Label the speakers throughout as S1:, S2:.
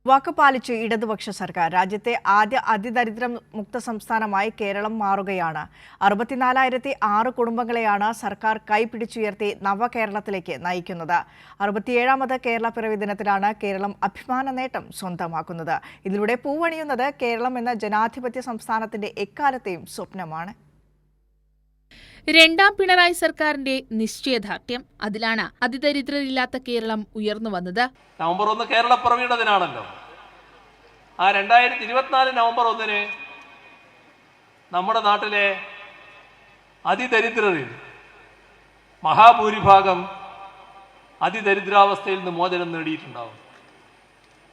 S1: വാക്ക് പാലിച്ച് ഇടതുപക്ഷ സർക്കാർ. രാജ്യത്തെ ആദ്യ അതിദരിദ്ര മുക്ത സംസ്ഥാനമായി കേരളം മാറുകയാണ്. 64,006 കുടുംബങ്ങളെയാണ് സർക്കാർ കൈപിടിച്ചുയർത്തി നവകേരളത്തിലേക്ക് നയിക്കുന്നത്. 67ാമത് കേരള പിറവി ദിനത്തിലാണ് കേരളം അഭിമാന നേട്ടം സ്വന്തമാക്കുന്നത്. ഇതിലൂടെ പൂവണിയുന്നത് കേരളം എന്ന ജനാധിപത്യ സംസ്ഥാനത്തിന്റെ എക്കാലത്തെയും സ്വപ്നമാണ്.
S2: രണ്ടാം പിണറായി സർക്കാരിന്റെ നിശ്ചയദാർഢ്യം. അതിലാണ് അതിദരിദ്രരില്ലാത്ത കേരളം ഉയർന്നു വന്നത്.
S3: നവംബർ 1 കേരള പിറവിയുടെ ദിനാണല്ലോ. ആ 2024 നവംബർ 1 നമ്മുടെ നാട്ടിലെ അതിദരിദ്രരിൽ മഹാഭൂരിഭാഗം അതിദരിദ്രാവസ്ഥയിൽ നിന്ന് മോചനം നേടിയിട്ടുണ്ടാവും.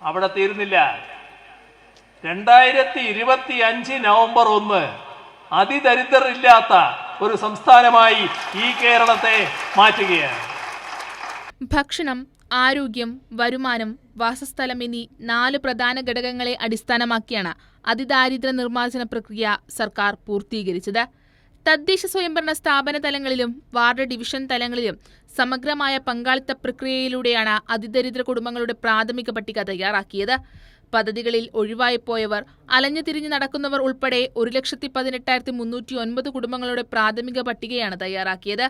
S3: അവിടെ തീരുന്നില്ല. 2025 നവംബർ 1 അതിദരിദ്രരില്ലാത്ത ഒരു സംസ്ഥാനമായി ഈ കേരളത്തെ മാറ്റുകയാണ്.
S2: ഭക്ഷണം, ആരോഗ്യം, വരുമാനം, വാസസ്ഥലം എന്നീ 4 പ്രധാന ഘടകങ്ങളെ അടിസ്ഥാനമാക്കിയാണ് അതിദാരിദ്ര്യ നിർമ്മാർജ്ജന പ്രക്രിയ സർക്കാർ പൂർത്തീകരിച്ചത്. തദ്ദേശ സ്വയംഭരണ സ്ഥാപന തലങ്ങളിലും വാർഡ് ഡിവിഷൻ തലങ്ങളിലും സമഗ്രമായ പങ്കാളിത്ത പ്രക്രിയയിലൂടെയാണ് അതിദരിദ്ര കുടുംബങ്ങളുടെ പ്രാഥമിക പട്ടിക തയ്യാറാക്കിയത്. പദ്ധതികളിൽ ഒഴിവായിപ്പോയവർ, അലഞ്ഞു തിരിഞ്ഞു നടക്കുന്നവർ ഉൾപ്പെടെ 1,18,309 കുടുംബങ്ങളുടെ പ്രാഥമിക പട്ടികയാണ് തയ്യാറാക്കിയത്.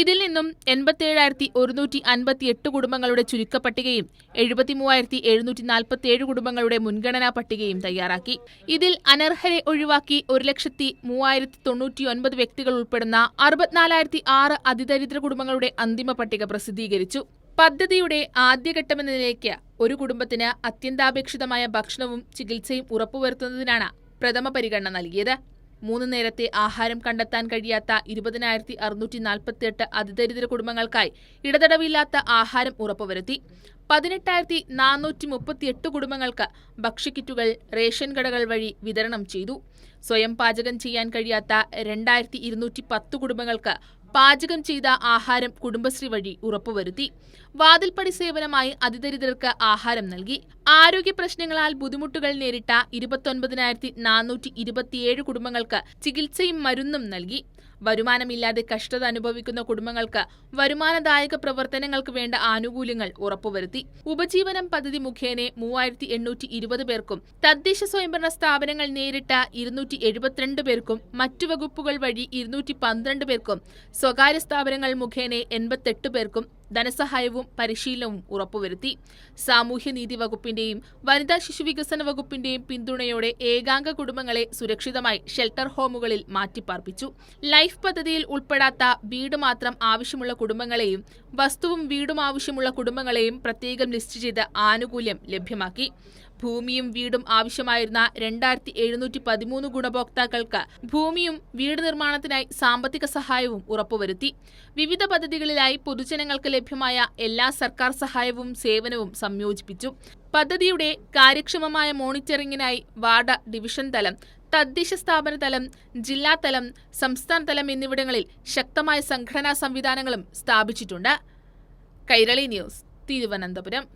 S2: ഇതിൽ നിന്നും 87,158 കുടുംബങ്ങളുടെ ചുരുക്കപ്പട്ടികയും 73,747 കുടുംബങ്ങളുടെ മുൻഗണനാ പട്ടികയും തയ്യാറാക്കി. ഇതിൽ അനർഹരെ ഒഴിവാക്കി 1,03,099 വ്യക്തികൾ ഉൾപ്പെടുന്ന 64,006 അതിദരിദ്ര കുടുംബങ്ങളുടെ അന്തിമ പട്ടിക പ്രസിദ്ധീകരിച്ചു. പദ്ധതിയുടെ ആദ്യഘട്ടമെന്ന നിലയ്ക്ക് ഒരു കുടുംബത്തിന് അത്യന്താപേക്ഷിതമായ ഭക്ഷണവും ചികിത്സയും ഉറപ്പുവരുത്തുന്നതിനാണ് പ്രഥമ പരിഗണന നൽകിയത്. 3 നേരത്തെ ആഹാരം കണ്ടെത്താൻ കഴിയാത്ത 20,648 അതിദരിദ്ര കുടുംബങ്ങൾക്കായി ഇടതടവില്ലാത്ത ആഹാരം ഉറപ്പുവരുത്തി. 18,438 കുടുംബങ്ങൾക്ക് ഭക്ഷ്യക്കിറ്റുകൾ റേഷൻ കടകൾ വഴി വിതരണം ചെയ്തു. സ്വയം പാചകം ചെയ്യാൻ കഴിയാത്ത 2,210 കുടുംബങ്ങൾക്ക് പാചകം ചെയ്ത ആഹാരം കുടുംബശ്രീ വഴി ഉറപ്പുവരുത്തി. വാതിൽപ്പടി സേവനമായി അതിദരിദ്രർക്ക് ആഹാരം നൽകി. ആരോഗ്യ പ്രശ്നങ്ങളാൽ ബുദ്ധിമുട്ടുകൾ നേരിട്ട 29,427 കുടുംബങ്ങൾക്ക് ചികിത്സയും മരുന്നും നൽകി. വരുമാനമില്ലാതെ കഷ്ടത അനുഭവിക്കുന്ന കുടുംബങ്ങൾക്ക് വരുമാനദായക പ്രവർത്തനങ്ങൾക്ക് വേണ്ട ആനുകൂല്യങ്ങൾ ഉറപ്പുവരുത്തി. ഉപജീവനം പദ്ധതി മുഖേന 3,820 പേർക്കും, തദ്ദേശ സ്വയംഭരണ സ്ഥാപനങ്ങൾ നേരിട്ട 272 പേർക്കും, മറ്റു വകുപ്പുകൾ വഴി 212 പേർക്കും, സ്വകാര്യ സ്ഥാപനങ്ങൾ മുഖേന 88 പേർക്കും ധനസഹായവും പരിശീലനവും ഉറപ്പുവരുത്തി. സാമൂഹ്യനീതി വകുപ്പിന്റെയും വനിതാ ശിശുവികസന വകുപ്പിന്റെയും പിന്തുണയോടെ ഏകാംഗ കുടുംബങ്ങളെ സുരക്ഷിതമായി ഷെൽട്ടർ ഹോമുകളിൽ മാറ്റിപ്പാർപ്പിച്ചു. ലൈഫ് പദ്ധതിയിൽ ഉൾപ്പെടാത്ത വീട് മാത്രം ആവശ്യമുള്ള കുടുംബങ്ങളെയും വസ്തുവും വീടും ആവശ്യമുള്ള കുടുംബങ്ങളെയും പ്രത്യേകം ലിസ്റ്റ് ചെയ്ത് ആനുകൂല്യം ലഭ്യമാക്കി. ഭൂമിയും വീടും ആവശ്യമായിരുന്ന 2,713 ഗുണഭോക്താക്കൾക്ക് ഭൂമിയും വീട് നിർമ്മാണത്തിനായി സാമ്പത്തിക സഹായവും ഉറപ്പുവരുത്തി. വിവിധ പദ്ധതികളിലായി പൊതുജനങ്ങൾക്ക് ലഭ്യമായ എല്ലാ സർക്കാർ സഹായവും സേവനവും സംയോജിപ്പിച്ചു. പദ്ധതിയുടെ കാര്യക്ഷമമായ മോണിറ്ററിംഗിനായി വാർഡ് ഡിവിഷൻ തലം, തദ്ദേശ സ്ഥാപന തലം, ജില്ലാ തലം, സംസ്ഥാന തലം എന്നിവിടങ്ങളിൽ ശക്തമായ സംഘടനാ സംവിധാനങ്ങളും സ്ഥാപിച്ചിട്ടുണ്ട്. കൈരളി ന്യൂസ്, തിരുവനന്തപുരം.